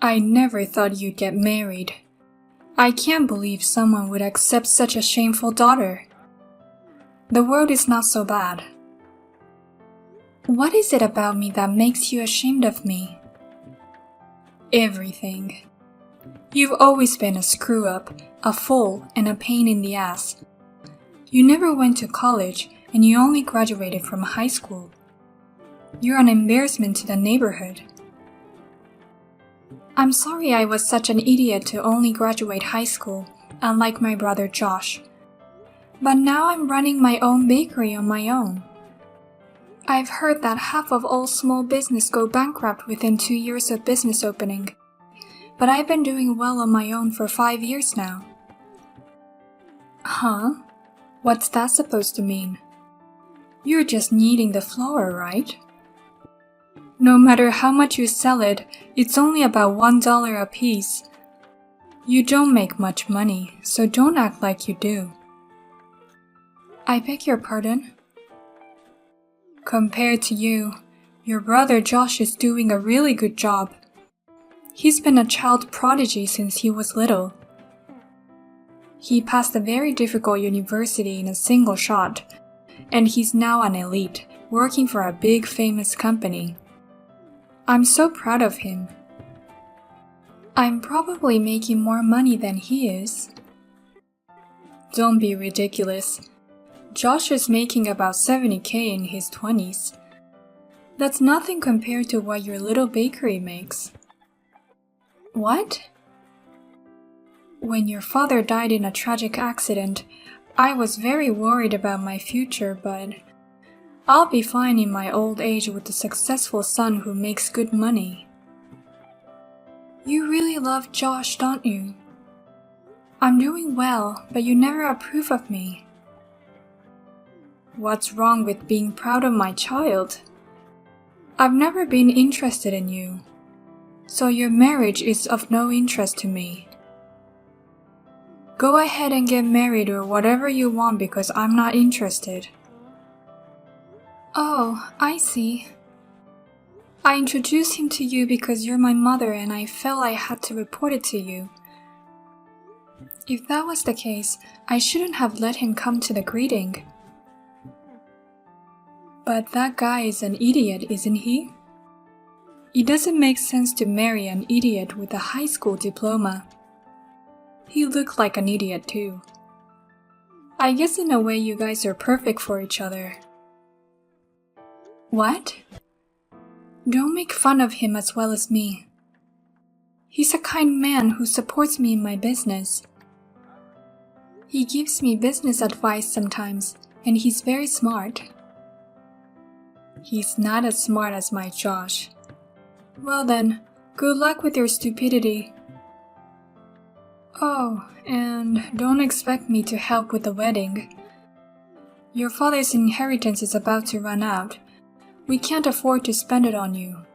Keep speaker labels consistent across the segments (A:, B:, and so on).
A: I never thought you'd get married. I can't believe someone would accept such a shameful daughter. The world is not so bad. What is it about me that makes you ashamed of me? Everything. You've always been a screw-up, a fool, and a pain in the ass. You never went to college, and you only graduated from high school. You're an embarrassment to the neighborhood. I'm sorry I was such an idiot to only graduate high school, unlike my brother Josh. But now I'm running my own bakery on my own. I've heard that half of all small business go bankrupt within 2 years of business opening. But I've been doing well on my own for 5 years now. Huh? What's that supposed to mean? You're just kneading the flour, right? No matter how much you sell it, it's only about $1 a piece. You don't make much money, so don't act like you do. I beg your pardon? Compared to you, your brother Josh is doing a really good job. He's been a child prodigy since he was little. He passed a very difficult university in a single shot, and he's now an elite, working for a big famous company. I'm so proud of him. I'm probably making more money than he is. Don't be ridiculous. Josh is making about $70,000 in his 20s. That's nothing compared to what your little bakery makes. What? When your father died in a tragic accident, I was very worried about my future, but I'll be fine in my old age with a successful son who makes good money. You really love Josh, don't you? I'm doing well, but you never approve of me. What's wrong with being proud of my child? I've never been interested in you, so your marriage is of no interest to me. Go ahead and get married or whatever you want because I'm not interested. Oh, I see. I introduced him to you because you're my mother and I felt I had to report it to you. If that was the case, I shouldn't have let him come to the greeting. But that guy is an idiot, isn't he? It doesn't make sense to marry an idiot with a high school diploma. He looked like an idiot too. I guess in a way you guys are perfect for each other. What? Don't make fun of him as well as me. He's a kind man who supports me in my business. He gives me business advice sometimes, and he's very smart. He's not as smart as my Josh. Well then, good luck with your stupidity. Oh, and don't expect me to help with the wedding. Your father's inheritance is about to run out. We can't afford to spend it on you.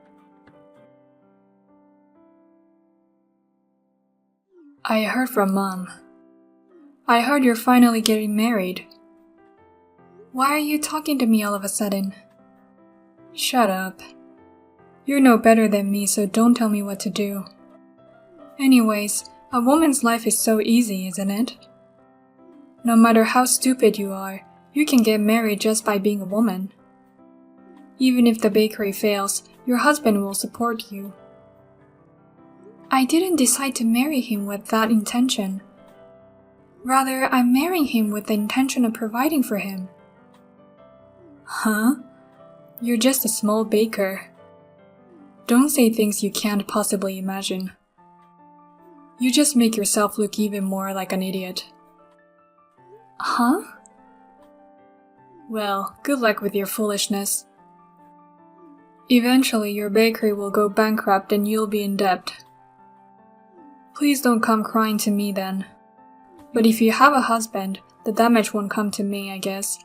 A: I heard from Mom. I heard you're finally getting married. Why are you talking to me all of a sudden? Shut up. You're no better than me, so don't tell me what to do. Anyways, a woman's life is so easy, isn't it? No matter how stupid you are, you can get married just by being a woman. Even if the bakery fails, your husband will support you. I didn't decide to marry him with that intention. Rather, I'm marrying him with the intention of providing for him. Huh? You're just a small baker. Don't say things you can't possibly imagine. You just make yourself look even more like an idiot. Huh? Well, good luck with your foolishness. Eventually, your bakery will go bankrupt and you'll be in debt. Please don't come crying to me then. But if you have a husband, the damage won't come to me, I guess.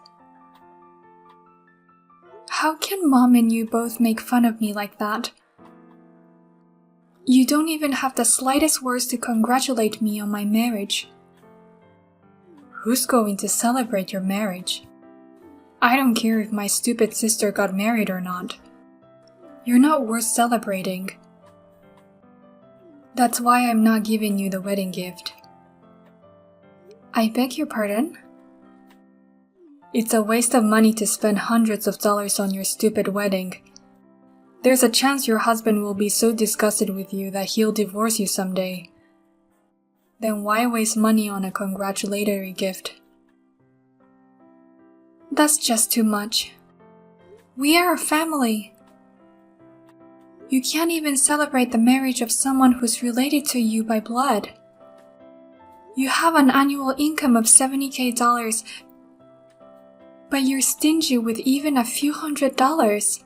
A: How can Mom and you both make fun of me like that? You don't even have the slightest words to congratulate me on my marriage. Who's going to celebrate your marriage? I don't care if my stupid sister got married or not. You're not worth celebrating. That's why I'm not giving you the wedding gift. I beg your pardon? It's a waste of money to spend hundreds of dollars on your stupid wedding. There's a chance your husband will be so disgusted with you that he'll divorce you someday. Then why waste money on a congratulatory gift? That's just too much. We are a family. You can't even celebrate the marriage of someone who's related to you by blood. You have an annual income of $70,000, but you're stingy with even a few $100s.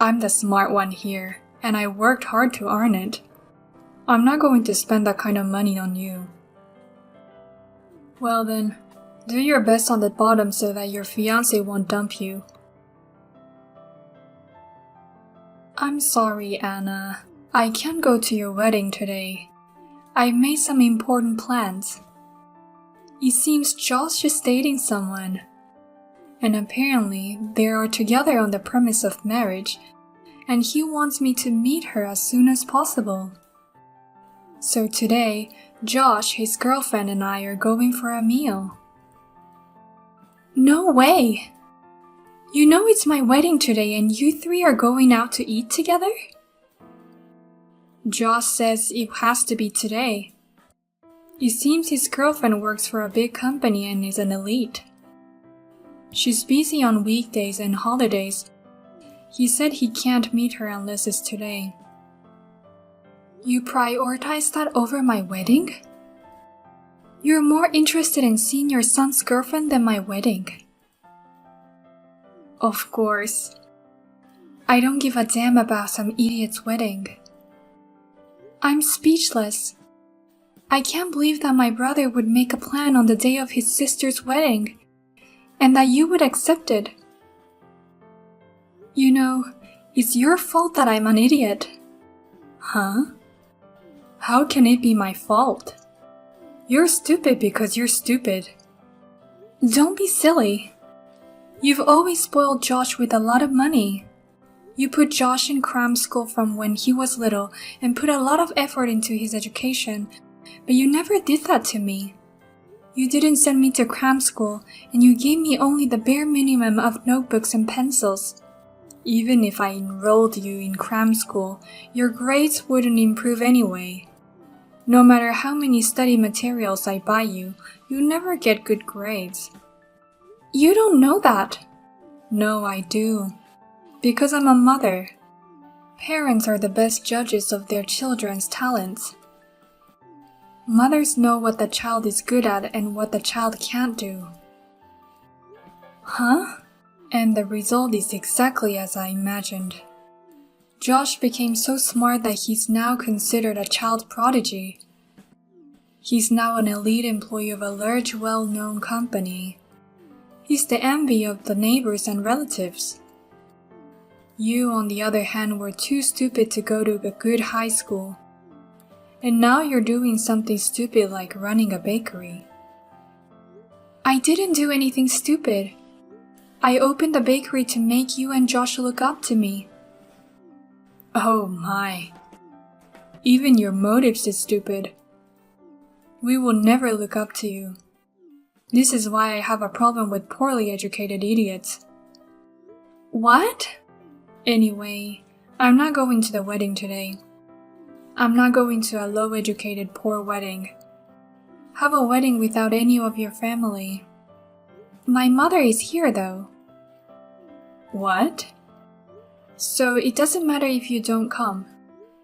A: I'm the smart one here, and I worked hard to earn it. I'm not going to spend that kind of money on you. Well then, do your best on the bottom so that your fiancé won't dump you. I'm sorry, Anna. I can't go to your wedding today. I've made some important plans. It seems Josh is dating someone, and apparently they are together on the premise of marriage, and he wants me to meet her as soon as possible. So today, Josh, his girlfriend, and I are going for a meal. No way! You know it's my wedding today and you three are going out to eat together? Josh says it has to be today. It seems his girlfriend works for a big company and is an elite. She's busy on weekdays and holidays. He said he can't meet her unless it's today. You prioritize that over my wedding? You're more interested in seeing your son's girlfriend than my wedding. Of course. I don't give a damn about some idiot's wedding. I'm speechless. I can't believe that my brother would make a plan on the day of his sister's wedding, and that you would accept it. You know, it's your fault that I'm an idiot. Huh? How can it be my fault? You're stupid because you're stupid. Don't be silly. You've always spoiled Josh with a lot of money. You put Josh in cram school from when he was little and put a lot of effort into his education, but you never did that to me. You didn't send me to cram school, and you gave me only the bare minimum of notebooks and pencils. Even if I enrolled you in cram school, your grades wouldn't improve anyway. No matter how many study materials I buy you, you never get good grades. You don't know that. No, I do. Because I'm a mother. Parents are the best judges of their children's talents. Mothers know what the child is good at and what the child can't do. Huh? And the result is exactly as I imagined. Josh became so smart that he's now considered a child prodigy. He's now an elite employee of a large, well-known company. He's the envy of the neighbors and relatives. You, on the other hand, were too stupid to go to a good high school. And now you're doing something stupid like running a bakery. I didn't do anything stupid. I opened the bakery to make you and Josh look up to me. Oh my. Even your motives is stupid. We will never look up to you. This is why I have a problem with poorly educated idiots. What? Anyway, I'm not going to the wedding today. I'm not going to a low-educated poor wedding. Have a wedding without any of your family. My mother is here though. What? So it doesn't matter if you don't come.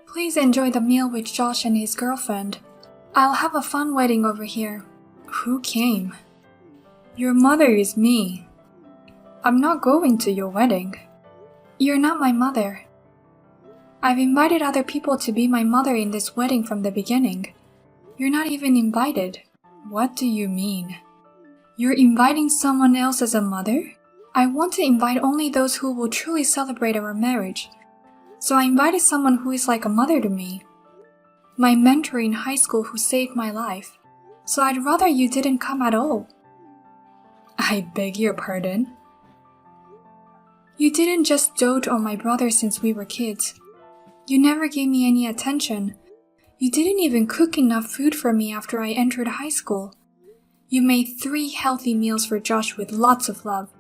A: Please enjoy the meal with Josh and his girlfriend. I'll have a fun wedding over here. Who came? Your mother is me. I'm not going to your wedding. You're not my mother. I've invited other people to be my mother in this wedding from the beginning. You're not even invited. What do you mean? You're inviting someone else as a mother? I want to invite only those who will truly celebrate our marriage. So I invited someone who is like a mother to me. My mentor in high school who saved my life. So I'd rather you didn't come at all. I beg your pardon? You didn't just dote on my brother since we were kids. You never gave me any attention. You didn't even cook enough food for me after I entered high school. You made 3 healthy meals for Josh with lots of love,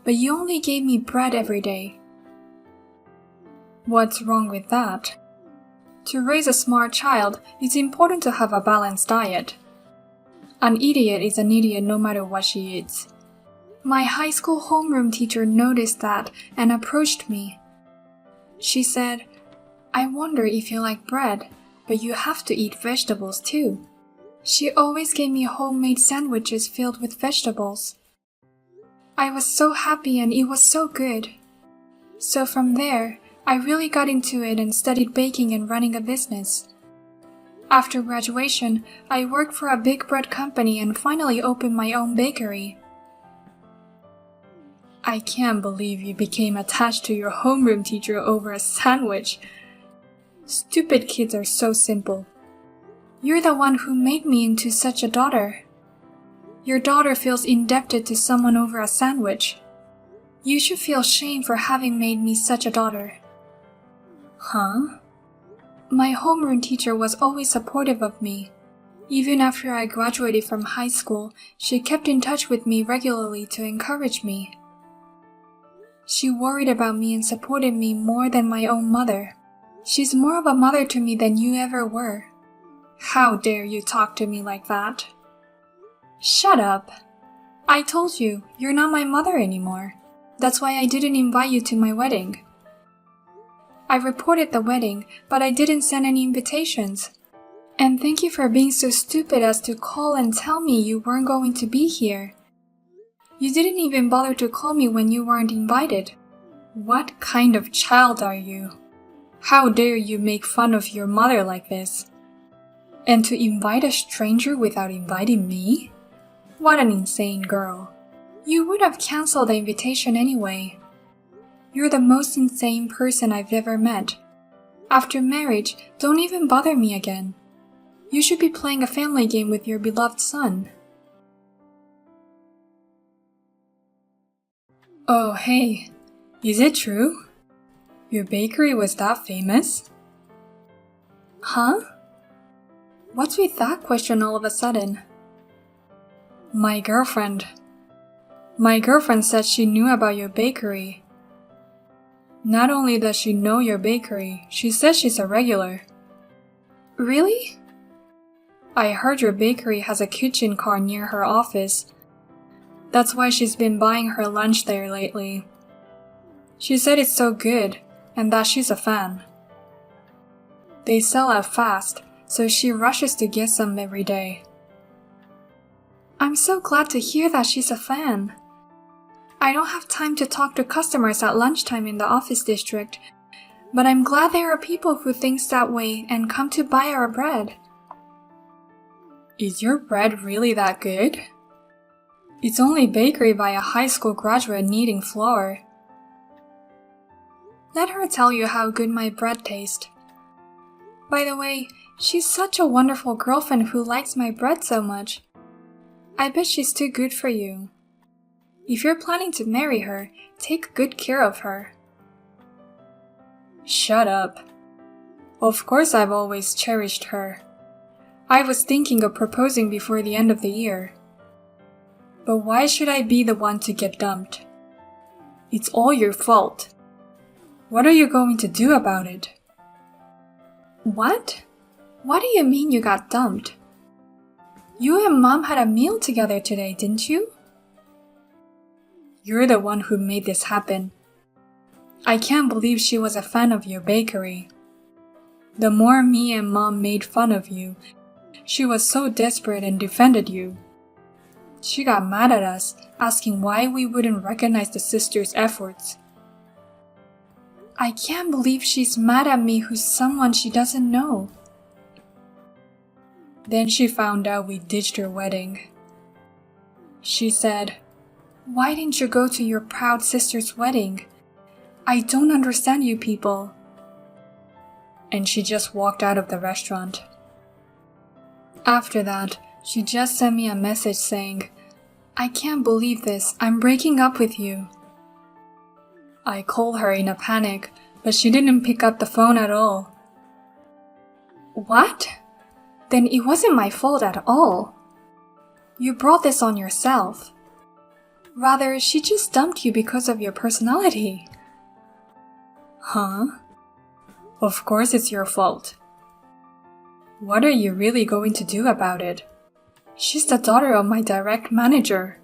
A: but you only gave me bread every day. What's wrong with that? To raise a smart child, it's important to have a balanced diet. An idiot is an idiot no matter what she eats. My high school homeroom teacher noticed that and approached me. She said, "I wonder if you like bread, but you have to eat vegetables too." She always gave me homemade sandwiches filled with vegetables. I was so happy and it was so good. So from there, I really got into it and studied baking and running a business. After graduation, I worked for a big bread company and finally opened my own bakery. I can't believe you became attached to your homeroom teacher over a sandwich. Stupid kids are so simple. You're the one who made me into such a daughter. Your daughter feels indebted to someone over a sandwich. You should feel shame for having made me such a daughter. Huh? My homeroom teacher was always supportive of me. Even after I graduated from high school, she kept in touch with me regularly to encourage me. She worried about me and supported me more than my own mother. She's more of a mother to me than you ever were. How dare you talk to me like that? Shut up. I told you, you're not my mother anymore. That's why I didn't invite you to my wedding. I reported the wedding, but I didn't send any invitations. And thank you for being so stupid as to call and tell me you weren't going to be here. You didn't even bother to call me when you weren't invited. What kind of child are you? How dare you make fun of your mother like this? And to invite a stranger without inviting me? What an insane girl. You would have canceled the invitation anyway. You're the most insane person I've ever met. After marriage, don't even bother me again. You should be playing a family game with your beloved son. Oh, hey. Is it true? Your bakery was that famous? Huh? What's with that question all of a sudden? My girlfriend said she knew about your bakery. Not only does she know your bakery, she says she's a regular. Really? I heard your bakery has a kitchen car near her office. That's why she's been buying her lunch there lately. She said it's so good, and that she's a fan. They sell out fast, so she rushes to get some every day. I'm so glad to hear that she's a fan. I don't have time to talk to customers at lunchtime in the office district, but I'm glad there are people who think that way and come to buy our bread. Is your bread really that good? It's only bakery by a high school graduate needing flour. Let her tell you how good my bread tastes. By the way, she's such a wonderful girlfriend who likes my bread so much. I bet she's too good for you. If you're planning to marry her, take good care of her. Shut up. Of course I've always cherished her. I was thinking of proposing before the end of the year. But why should I be the one to get dumped? It's all your fault. What are you going to do about it? What? What do you mean you got dumped? You and Mom had a meal together today, didn't you? You're the one who made this happen. I can't believe she was a fan of your bakery. The more me and Mom made fun of you, she was so desperate and defended you. She got mad at us, asking why we wouldn't recognize the sister's efforts. I can't believe she's mad at me who's someone she doesn't know. Then she found out we ditched her wedding. She said, "Why didn't you go to your proud sister's wedding? I don't understand you people." And she just walked out of the restaurant. After that, she just sent me a message saying, "I can't believe this, I'm breaking up with you." I called her in a panic, but she didn't pick up the phone at all. What? Then it wasn't my fault at all. You brought this on yourself. Rather, she just dumped you because of your personality. Huh? Of course it's your fault. What are you really going to do about it? She's the daughter of my direct manager.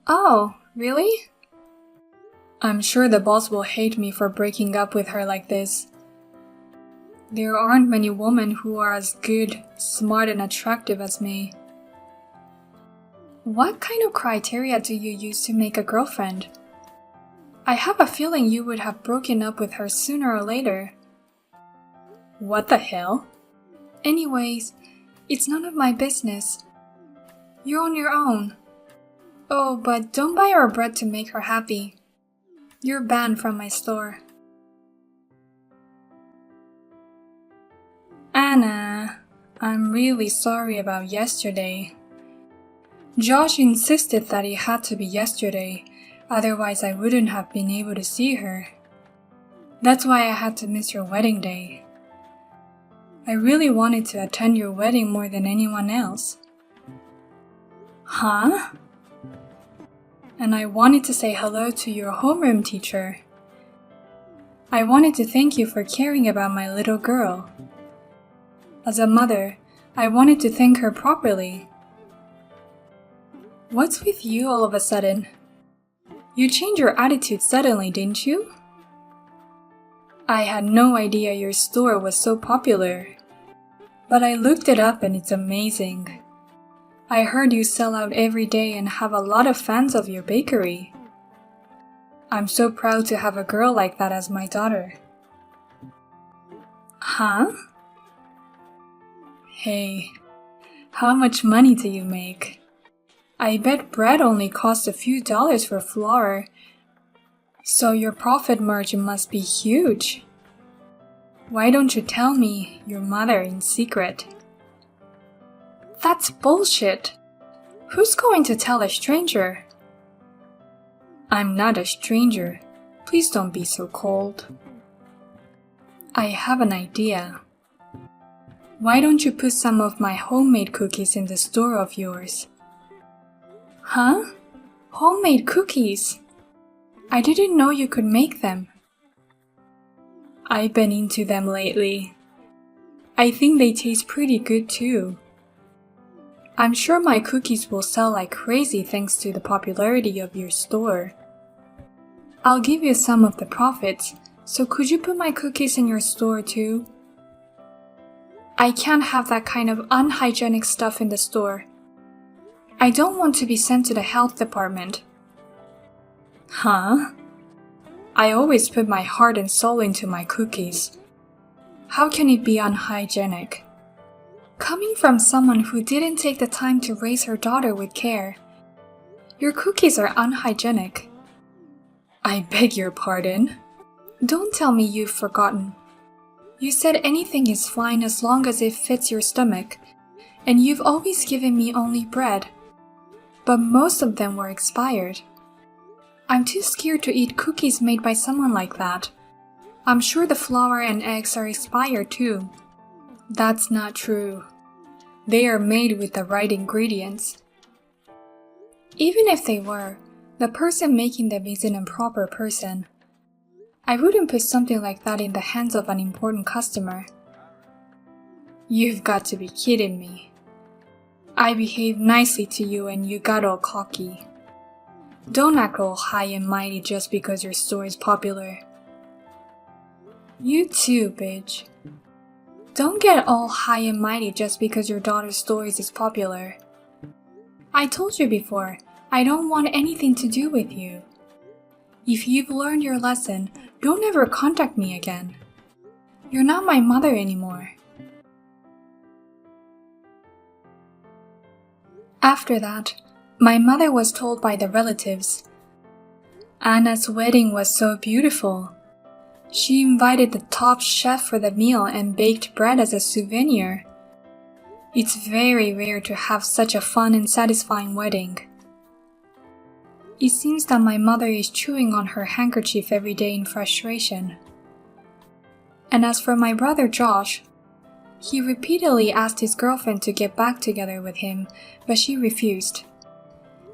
A: Oh, really? I'm sure the boss will hate me for breaking up with her like this. There aren't many women who are as good, smart, and attractive as me. What kind of criteria do you use to make a girlfriend? I have a feeling you would have broken up with her sooner or later. What the hell? Anyways, it's none of my business. You're on your own. Oh, but don't buy her bread to make her happy. You're banned from my store. Anna, I'm really sorry about yesterday. Josh insisted that it had to be yesterday, otherwise I wouldn't have been able to see her. That's why I had to miss your wedding day. I really wanted to attend your wedding more than anyone else. Huh? And I wanted to say hello to your homeroom teacher. I wanted to thank you for caring about my little girl. As a mother, I wanted to thank her properly. What's with you all of a sudden? You changed your attitude suddenly, didn't you? I had no idea your store was so popular. But I looked it up and it's amazing. I heard you sell out every day and have a lot of fans of your bakery. I'm so proud to have a girl like that as my daughter. Huh? Hey, how much money do you make? I bet bread only costs a few dollars for flour, so your profit margin must be huge. Why don't you tell me, your mother, in secret? That's bullshit. Who's going to tell a stranger? I'm not a stranger. Please don't be so cold. I have an idea. Why don't you put some of my homemade cookies in the store of yours? Huh? Homemade cookies? I didn't know you could make them. I've been into them lately. I think they taste pretty good too. I'm sure my cookies will sell like crazy thanks to the popularity of your store. I'll give you some of the profits, so could you put my cookies in your store too? I can't have that kind of unhygienic stuff in the store. I don't want to be sent to the health department. Huh? I always put my heart and soul into my cookies. How can it be unhygienic? Coming from someone who didn't take the time to raise her daughter with care, your cookies are unhygienic. I beg your pardon. Don't tell me you've forgotten. You said anything is fine as long as it fits your stomach, and you've always given me only bread. But most of them were expired. I'm too scared to eat cookies made by someone like that. I'm sure the flour and eggs are expired too. That's not true. They are made with the right ingredients. Even if they were, the person making them is an improper person. I wouldn't put something like that in the hands of an important customer. You've got to be kidding me. I behaved nicely to you and you got all cocky. Don't act all high and mighty just because your store is popular. You too, bitch. Don't get all high and mighty just because your daughter's store is popular. I told you before, I don't want anything to do with you. If you've learned your lesson, don't ever contact me again. You're not my mother anymore. After that, my mother was told by the relatives. Anna's wedding was so beautiful. She invited the top chef for the meal and baked bread as a souvenir. It's very rare to have such a fun and satisfying wedding. It seems that my mother is chewing on her handkerchief every day in frustration. And as for my brother Josh, he repeatedly asked his girlfriend to get back together with him, but she refused.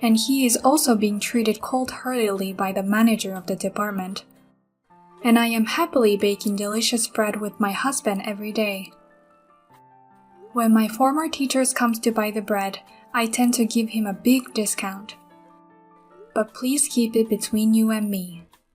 A: And he is also being treated cold-heartedly by the manager of the department. And I am happily baking delicious bread with my husband every day. When my former teacher comes to buy the bread, I tend to give him a big discount. But please keep it between you and me.